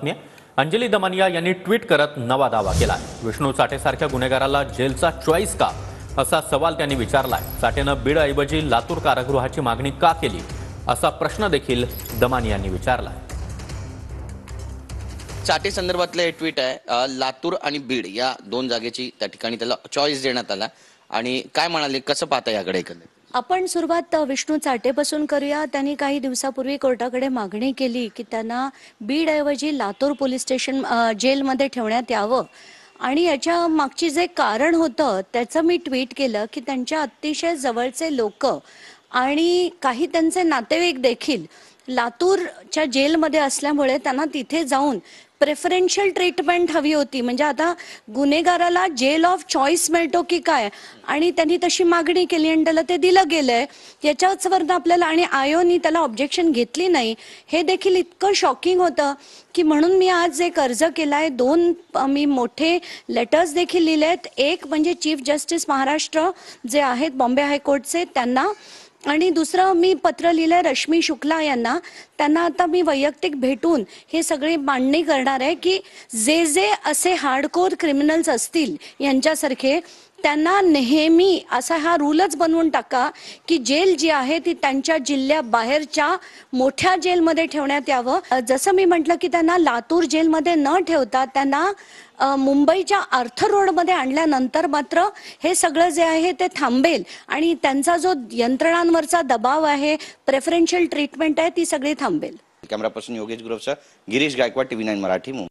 बातमी आहे। अंजली दमनिया यांनी ट्विट करत नवा दावा केला। विष्णू चाटेसारख्या गुन्हेगाराला जेलचा चॉईस का असा सवाल त्यांनी विचारलाय। चाटेनं बीडऐवजी लातूर कारागृहाची मागणी का केली असा प्रश्न देखील दमनिया यांनी विचारलाय। चाटे संदर्भातलं हे ट्विट आहे। लातूर आणि बीड या दोन जागेची त्या ठिकाणी त्याला चॉईस देण्यात आला आणि काय म्हणाले, कसं पाहता याकडे एकंदरीत? आपण सुरुवात विष्णू चाटेपासून करूया। त्यांनी काही दिवसापूर्वी कोर्टाकडे मागणी केली की त्यांना बीडऐवजी लातूर पोलीस स्टेशन जेलमध्ये ठेवण्यात यावं आणि याच्या मागची जे कारण होतं त्याचं मी ट्विट केलं की त्यांच्या अतिशय जवळचे लोक आणि काही त्यांचे नातेवाईक देखील लातूरच्या जेलमध्ये असल्यामुळे त्यांना तिथे जाऊन प्रेफरन्शियल ट्रीटमेंट हवी होती। म्हणजे आता गुन्हेगाराला जेल ऑफ चॉईस मिळतो की काय, आणि त्यांनी तशी मागणी केली आणि त्याला ते दिलं गेलंय। याच्यावरनं आपल्याला आणि आयोनी त्याला ऑब्जेक्शन घेतली नाही, हे देखील इतकं शॉकिंग होतं की म्हणून मी आज एक अर्ज केलाय। दोन मी मोठे लेटर्स देखील लिहिलेत। एक म्हणजे चीफ जस्टिस महाराष्ट्र जे आहेत बॉम्बे हायकोर्टचे त्यांना, आणि दुसरं मी पत्र लिहिलंय रश्मी शुक्ला यांना। त्यांना आता मी वैयक्तिक भेटून हे सगळे मांडणी करणार आहे की जे जे असे हार्डकोर क्रिमिनल्स असतील यांच्यासारखे त्यांना नेहमी असा हा रूलच बनवून टाका की जेल जी आहे ती त्यांच्या जिल्ह्याबाहेरच्या मोठ्या जेलमध्ये ठेवण्यात यावं। जसं मी म्हटलं की त्यांना लातूर जेलमध्ये न ठेवता त्यांना मुंबईच्या आर्थर रोडमध्ये आणल्यानंतर मात्र हे सगळं जे आहे ते थांबेल आणि त्यांचा जो यंत्रणांवरचा दबाव आहे, प्रेफरन्शियल ट्रीटमेंट आहे, ती सगळी थांबेल। कॅमेरा पर्सन योगेश ग्रोवचा गिरीश गायकवाड, TV9 मराठी, मुंबई।